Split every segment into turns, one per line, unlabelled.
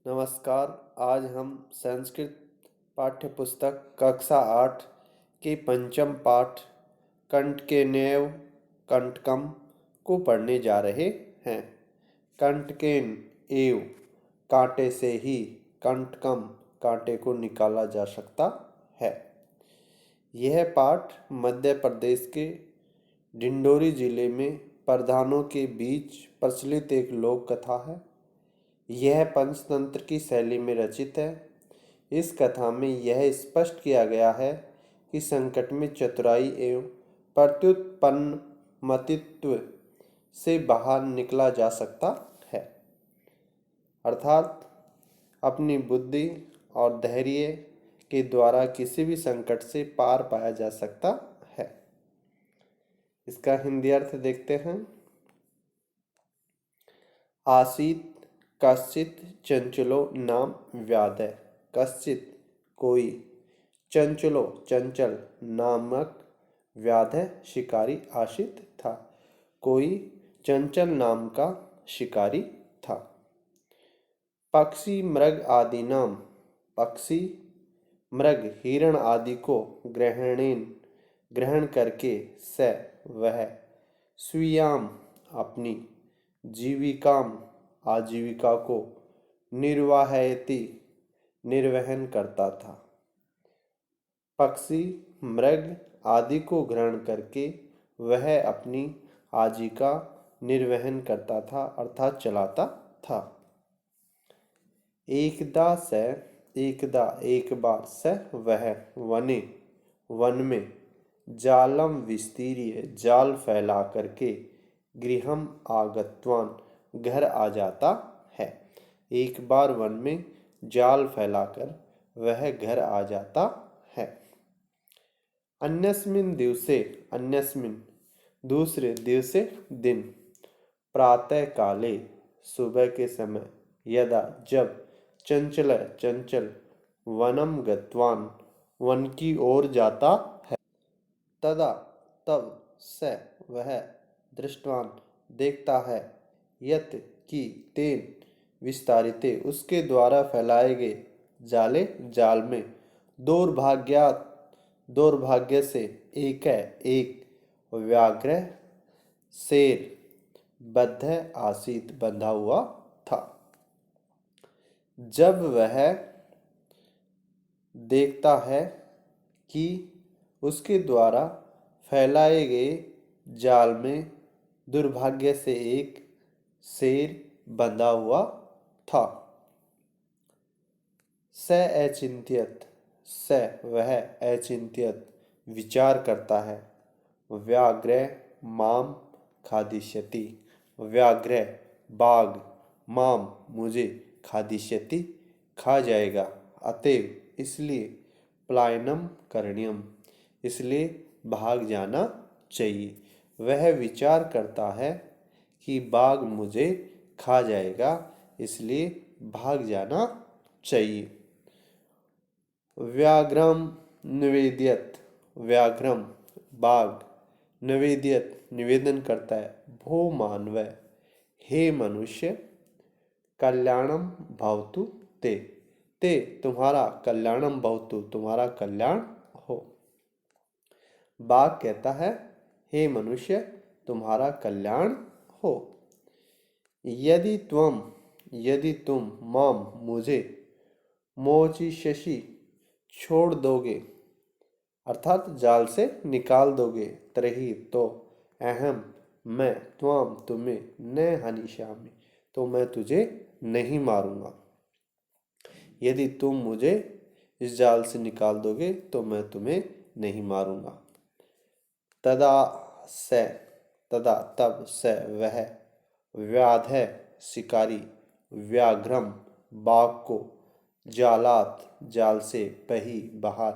नमस्कार। आज हम संस्कृत पाठ्य पुस्तक कक्षा 8 के पंचम पाठ कंटकेनैव कंटकम को पढ़ने जा रहे हैं। कंटकेन एव कांटे से ही, कंटकम कांटे को निकाला जा सकता है। यह पाठ मध्य प्रदेश के डिंडोरी जिले में प्रधानों के बीच प्रचलित एक लोक कथा है। यह पंचतंत्र की शैली में रचित है। इस कथा में यह स्पष्ट किया गया है कि संकट में चतुराई एवं प्रत्युत्पन्नमतित्व से बाहर निकला जा सकता है, अर्थात अपनी बुद्धि और धैर्य के द्वारा किसी भी संकट से पार पाया जा सकता है। इसका हिंदी अर्थ देखते हैं। आसीत कश्चित चंचलो नाम व्याधय। कश्चित कोई, चंचलो चंचल नामक व्याधय शिकारी आशित था। कोई चंचल नाम का शिकारी था। पक्षी मृग आदि नाम, पक्षी मृग हिरण आदि को ग्रहण करके स वह स्वीयाम अपनी जीविकाम आजीविका को निर्वाहयति निर्वहन करता था। पक्षी मृग आदि को ग्रहण करके वह अपनी आजीविका निर्वहन करता था, अर्थात चलाता था। एकदा स, एकदा एक बार, स वह वने वन में जालम विस्तीर्य जाल फैला करके गृहम आगतवान घर आ जाता है। एक बार वन में जाल फैलाकर वह घर आ जाता है। अन्यस्मिन दिवसे, अन्यस्मिन दूसरे दिवसे दिन, प्रातः काले सुबह के समय, यदा जब, चंचल चंचल वनम गतवान वन की ओर जाता है, तदा तब स वह दृष्टवान देखता है, यत की तेन विस्तारिते उसके द्वारा फैलाए गए जाले जाल में दुर्भाग्य से एक व्याघ्र शेर बद्ध आसीत बंधा हुआ था। जब वह देखता है कि उसके द्वारा फैलाए गए जाल में दुर्भाग्य से एक शेर बंधा हुआ था। स अचिंत्यत, स वह अचिंत्यत विचार करता है, व्याघ्र माम खादिष्यति, व्याघ्र बाघ माम मुझे खादिष्यति खा जाएगा, अतएव इसलिए पलायनम करणीयम, इसलिए भाग जाना चाहिए। वह विचार करता है कि बाघ मुझे खा जाएगा, इसलिए भाग जाना चाहिए। व्याघ्रम निवेद्यत, व्याघ्रम बाघ निवेद्यत निवेदन करता है, भो मानव, हे मनुष्य, कल्याणम भवतु ते, ते तुम्हारा कल्याणम भवतु तुम्हारा कल्याण हो। बाघ कहता है, हे मनुष्य तुम्हारा कल्याण हो। यदि तुम माम मुझे मोचिष्यसि छोड़ दोगे, अर्थात जाल से निकाल दोगे, तरही तो अहम मैं त्वाम तुम्हें न हनिष्यामि, तो मैं तुझे नहीं मारूंगा। यदि तुम मुझे इस जाल से निकाल दोगे तो मैं तुम्हें नहीं मारूंगा। तदा स, तदा तब स वह व्याध शिकारी व्याघ्रम बाघ को जालात जाल से बही बाहर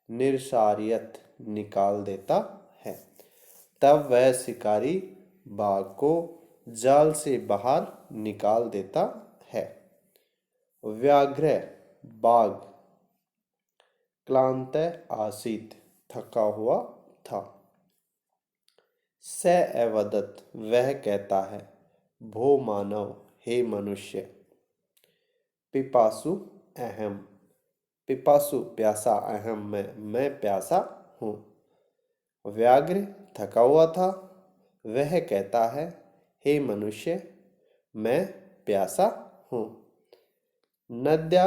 निरसारियत निकाल देता है। तब वह शिकारी बाघ को जाल से बाहर निकाल देता है। व्याघ्र बाघ क्लांत आसीत थका हुआ था। स अवदत वह कहता है, भो मानव, हे मनुष्य, पिपासु अहम, पिपासु प्यासा, अहम मैं प्यासा हूँ। व्याघ्र थका हुआ था, वह कहता है, हे मनुष्य, मैं प्यासा हूँ। नद्या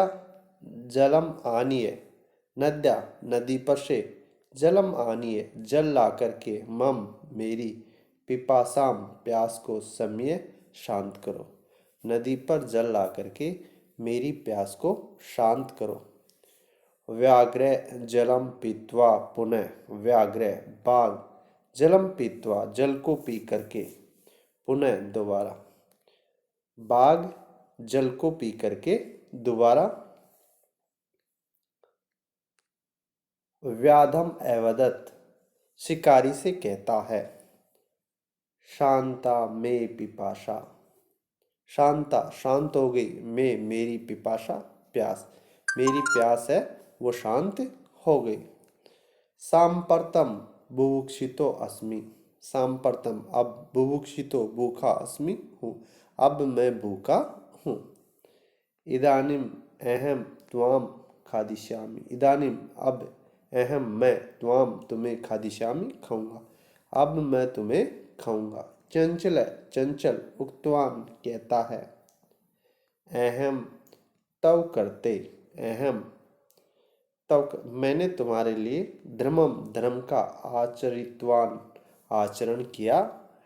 जलम आनिए, नद्या नदी पर से, जलम आनिए जल ला करके, मम मेरी, पिपासाम प्यास को शम्य शांत करो। नदी पर जल ला करके मेरी प्यास को शांत करो। व्याघ्र जलम पीत्वा पुनः, व्याघ्र बाघ जलम पीत्वा जल को पी करके, पुनः दोबारा, बाघ जल को पी करके दोबारा, व्याधम एवदत शिकारी से कहता है, शांता में पिपाशा, शांता शांत हो गई, मैं मेरी पिपाशा प्यास, मेरी प्यास है वो शांत हो गई। सांप्रतम बुभुक्षितो अस्मि, सांप्रतम अब, बुभुक्षितो भूखा, अस्मि हूँ, अब मैं भूखा हूँ। इदानीम अहम त्वाम खादिष्यामि, इदानीम अब, अहम मैं, त्वाम तुम्हें, खादिष्यामि खाऊंगा, अब मैं तुम्हें खाऊंगा। चंचल चंचल उक्तवान कहता है, अहम तव करते, अहम तव मैंने तुम्हारे लिए, धर्मम धर्म का, आचरितवान आचरण किया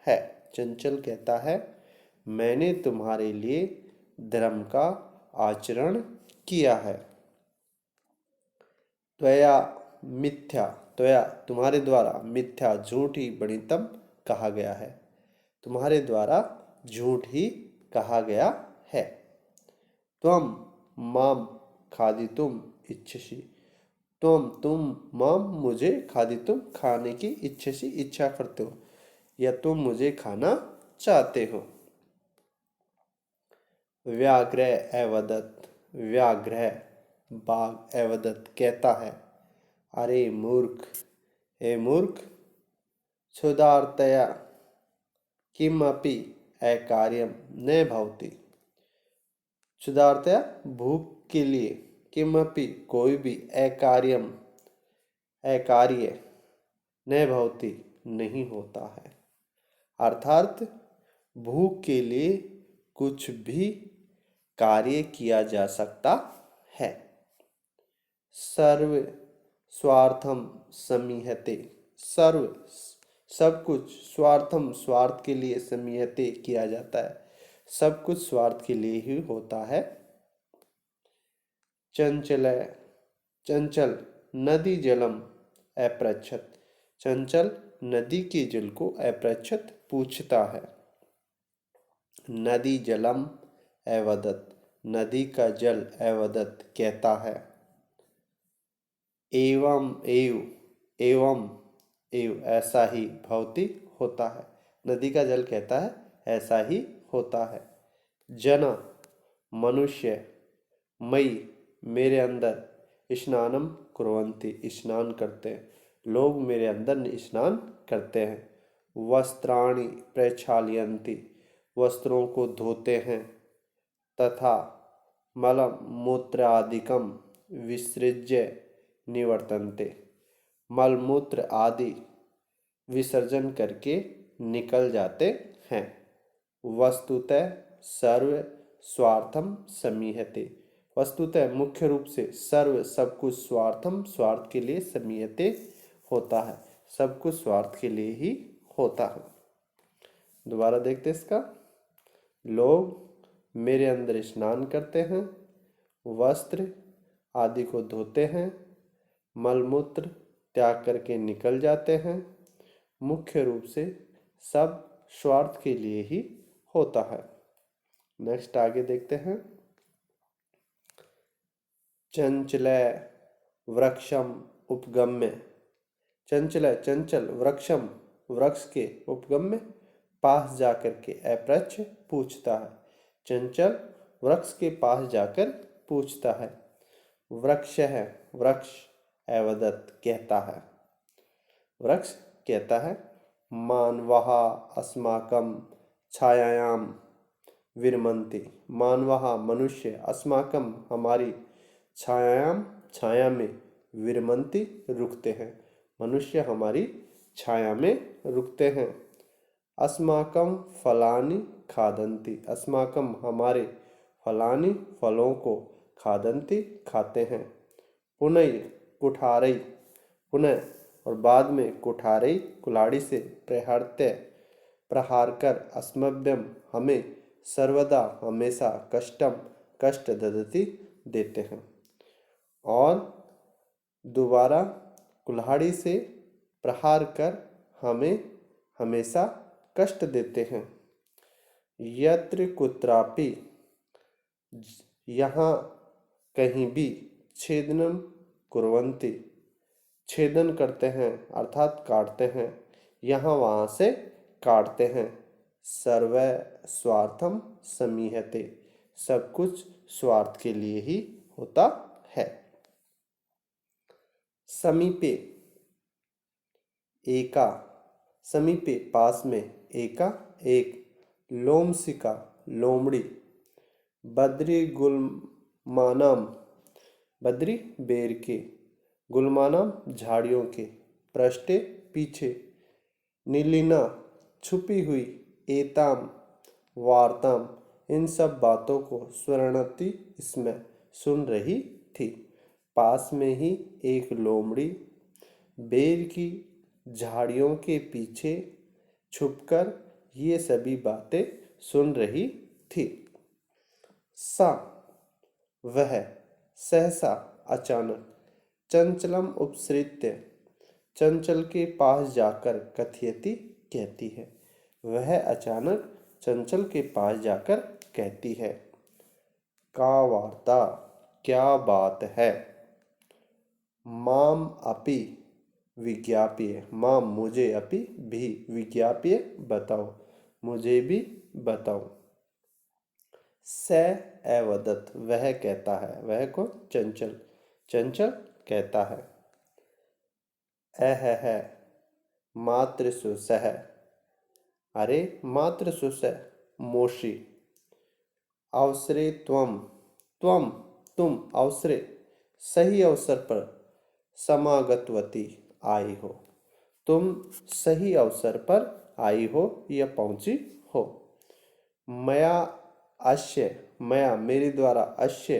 है। चंचल कहता है, मैंने तुम्हारे लिए धर्म का आचरण किया है। त्वया मिथ्या, त्वया तुम्हारे द्वारा, मिथ्या झूठ ही, बणितम कहा गया है, तुम्हारे द्वारा झूठ ही कहा गया है। त्वम माम खादितुम इच्छसि, तुम माम मुझे, खादितुम खाने की, इच्छसि इच्छा करते हो, या तुम मुझे खाना चाहते हो। व्याघ्र एवदत, व्याघ्र बाघ एवदत कहता है, अरे मूर्ख, हे मूर्ख, क्षुधार्तया किमपि अकार्यम न भवति, क्षुधार्तया भूख के लिए, किमपि कोई भी, अकार्यम अकार्य, न भवति नहीं होता है, अर्थात भूख के लिए कुछ भी कार्य किया जा सकता है। सर्व स्वार्थम समीहते, सर्व सब कुछ, स्वार्थम स्वार्थ के लिए, समीहते किया जाता है, सब कुछ स्वार्थ के लिए ही होता है। चंचल चंचल नदी जलम अपृच्छत, चंचल नदी के जल को अपृच्छत पूछता है। नदी जलम अवदत, नदी का जल अवदत कहता है, एवं एव, एवं एव ऐसा ही, भवति होता है, नदी का जल कहता है ऐसा ही होता है। जन मनुष्य, मई मेरे अंदर, स्नानम कुर्वन्ति स्नान करते हैं, लोग मेरे अंदर स्नान करते हैं। वस्त्राणि प्रक्षालयन्ति वस्त्रों को धोते हैं, तथा मल मूत्र आदिकम विसृज्य निवर्तन्ते, मलमूत्र आदि विसर्जन करके निकल जाते हैं। वस्तुतः सर्व स्वार्थम समीहते, वस्तुतः मुख्य रूप से, सर्व सब कुछ, स्वार्थम स्वार्थ के लिए, समीहते होता है, सब कुछ स्वार्थ के लिए ही होता है। दोबारा देखते इसका, लोग मेरे अंदर स्नान करते हैं, वस्त्र आदि को धोते हैं, मलमूत्र त्याग करके निकल जाते हैं, मुख्य रूप से सब स्वार्थ के लिए ही होता है। नेक्स्ट आगे देखते हैं। चंचल वृक्षम उपगम्य, चंचल चंचल वृक्षम वृक्ष के, उपगम्य पास जाकर के, अपृच्छ पूछता है, चंचल वृक्ष के पास जाकर पूछता है। वृक्ष है, वृक्ष अवदत कहता है, वृक्ष कहता है, मानवः अस्माकं छायायां विरमन्ति। मानवाः मनुष्य अस्माकं हमारी छायायां छाया में विरमन्ति रुकते हैं। मनुष्य हमारी छाया में रुकते हैं। अस्माकं फलानि खादन्ति। अस्माकं हमारे फलानि फलों को खादन्ति खाते हैं। पुनः कुठारै पुनः और बाद में कुठारै कुल्हाड़ी से प्रहरते प्रहार कर अस्मभ्यम हमें सर्वदा हमेशा कष्ट ददति देते हैं। और दोबारा कुल्हाड़ी से प्रहार कर हमें हमेशा कष्ट देते हैं। यत्र कुत्रापि यहाँ कहीं भी छेदनम कुर्वन्ति छेदन करते हैं अर्थात काटते हैं, यहाँ वहाँ से काटते हैं। सर्वै स्वार्थम समीहते सब कुछ स्वार्थ के लिए ही होता है। समीपे एका समीपे पास में एका एक लोमसिका लोमड़ी बद्री गुलमानम बद्री बेर के गुलमानम झाड़ियों के पृष्ठे पीछे नीलिना छुपी हुई एताम वार्ताम इन सब बातों को स्वर्णति इसमें सुन रही थी। पास में ही एक लोमड़ी बेर की झाड़ियों के पीछे छुपकर ये सभी बातें सुन रही थी। सा वह सहसा अचानक चंचलम उपसृत्य चंचल के पास जाकर कथयति कहती है। वह अचानक चंचल के पास जाकर कहती है, का वार्ता क्या बात है। माम अपि विज्ञाप्य माम मुझे अपि भी विज्ञाप्य बताओ मुझे भी बताओ। स एवदत वह कहता है। वह को चंचल चंचल कहता है। है मातृसु सह अरे मातृसु सह मोशी अवसरे त्वम त्वम तुम अवसरे सही अवसर पर समागतवती आई हो। तुम सही अवसर पर आई हो या पहुंची हो। मया अश्य मया मेरे द्वारा अश्य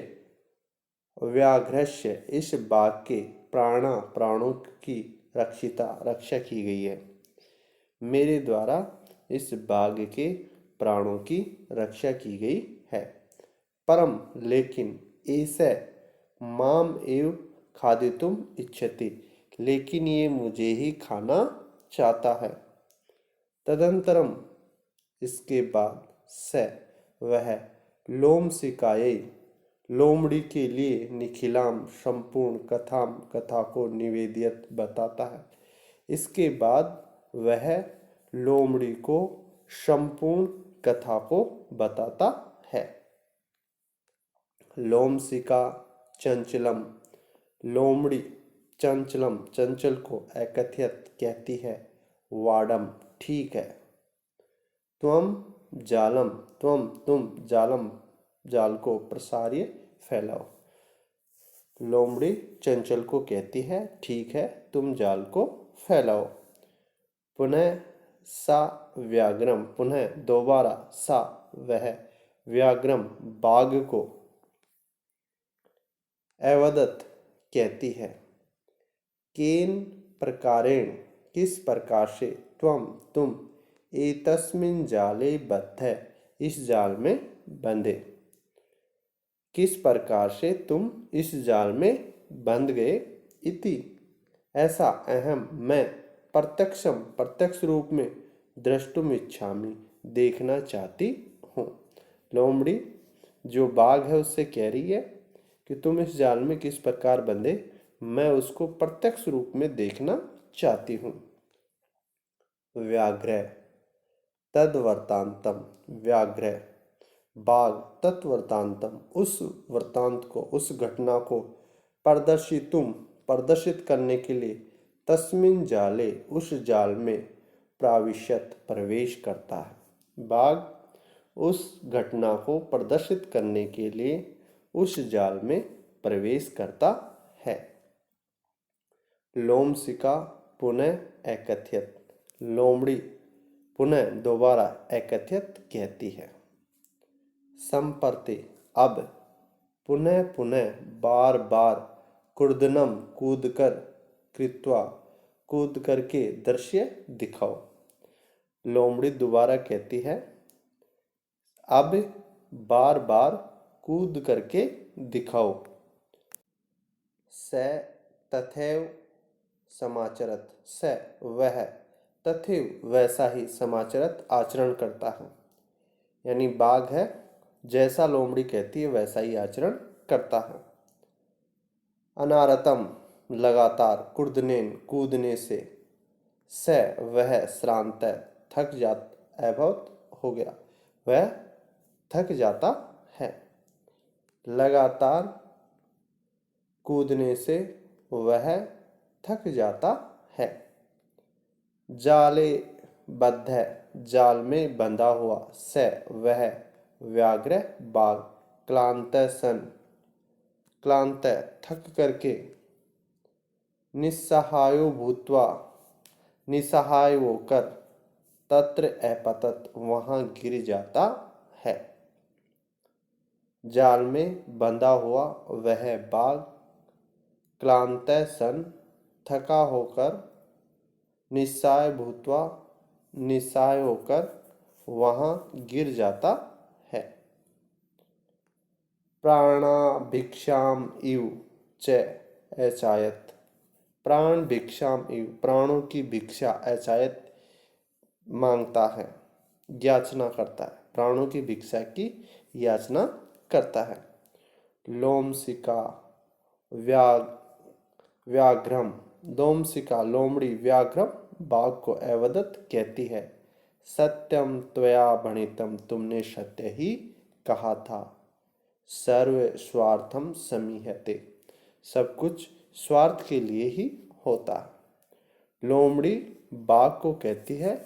व्याघ्रस्य इस बाघ के प्राणों की रक्षा की गई है। मेरे द्वारा इस बाघ के प्राणों की रक्षा की गई है। परम लेकिन ऐसे माम एव खादितुम इच्छति लेकिन ये मुझे ही खाना चाहता है। तदंतरम इसके बाद से वह लोमसिकायै लोमड़ी के लिए निखिलाम संपूर्ण कथा को निवेदित बताता है। इसके बाद वह लोमड़ी को संपूर्ण कथा को बताता है। लोमसिका चंचलम लोमड़ी चंचलम चंचल को एकथयत कहती है। वाडम ठीक है। त्वम जालम तुम जालम जाल को प्रसार्य फैलाओ। लोमड़ी चंचल को कहती है ठीक है तुम जाल को फैलाओ। पुनः सा व्याघ्रम पुनः दोबारा सा वह व्याघ्रम बाघ को अवदत कहती है। केन प्रकारेण किस प्रकार से तुम एतस्मिन् जाले बद्ध इस जाल में बंधे। किस प्रकार से तुम इस जाल में बंध गए। इति ऐसा अहम मैं प्रत्यक्ष रूप में द्रष्टुम इच्छामि देखना चाहती हूँ। लोमड़ी जो बाघ है उससे कह रही है कि तुम इस जाल में किस प्रकार बंधे मैं उसको प्रत्यक्ष रूप में देखना चाहती हूँ। व्याघ्र तद्वर्तांतम व्याघ्र बाघ तत्वर्तांतम उस वृत्तांत को उस घटना को प्रदर्शित करने के लिए तस्मिन जाले उस जाल में प्रवेश करता है। बाघ उस घटना को प्रदर्शित करने के लिए उस जाल में प्रवेश करता है। लोमशिका पुनः एकत्रित, लोमड़ी पुनः दोबारा एकत्रित कहती है। संप्रति अब, पुनः पुनः बार बार, कूर्दनम कूदकर, कृत्वा कूद करके, दृश्य दिखाओ। लोमड़ी दोबारा कहती है, अब बार बार कूद करके दिखाओ। स तथैव समाचरत, स वह, तथैव वैसा ही, समाचरत आचरण करता है। यानी बाघ है, जैसा लोमड़ी कहती है वैसा ही आचरण करता है। अनारतम लगातार, कूर्दनेन कूदने से, स वह, श्रांत थक जात, अभवत हो गया, वह थक जाता है। लगातार कूदने से वह थक जाता है। जाले बद्ध, जाल में बंधा हुआ, स वह, व्याघ्र बाघ, क्लांत सन, क्लांत थक करके, निस्सहायो भूत्वा, निसहाय होकर, तत्र अपतत वहां गिर जाता है। जाल में बंधा हुआ वह बाघ क्लांत सन, थका होकर, निस्सहाय भूत्वा, निस्सहाय होकर वहां गिर जाता है। प्राणाभिक्षाम इव च अचायत, प्राण भिक्षाम इव, प्राणों की भिक्षा, अचायत मांगता है, याचना करता है, प्राणों की भिक्षा की याचना करता है। लोमशिका व्याघ्रम, लोमशिका लोमड़ी व्याघ्रम बाघ को अवदत कहती है। सत्यम त्वया भणितम, तुमने सत्य ही कहा था। सर्व स्वार्थम समीहते, सब कुछ स्वार्थ के लिए ही होता है। लोमड़ी बाघ को कहती है,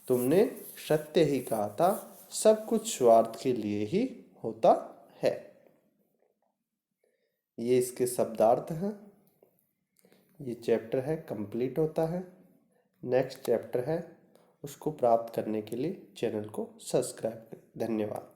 तुमने सत्य ही कहा था, सब कुछ स्वार्थ के लिए ही होता है। ये इसके शब्दार्थ हैं। ये चैप्टर है कंप्लीट होता है। नेक्स्ट चैप्टर है, उसको प्राप्त करने के लिए चैनल को सब्सक्राइब करें। धन्यवाद।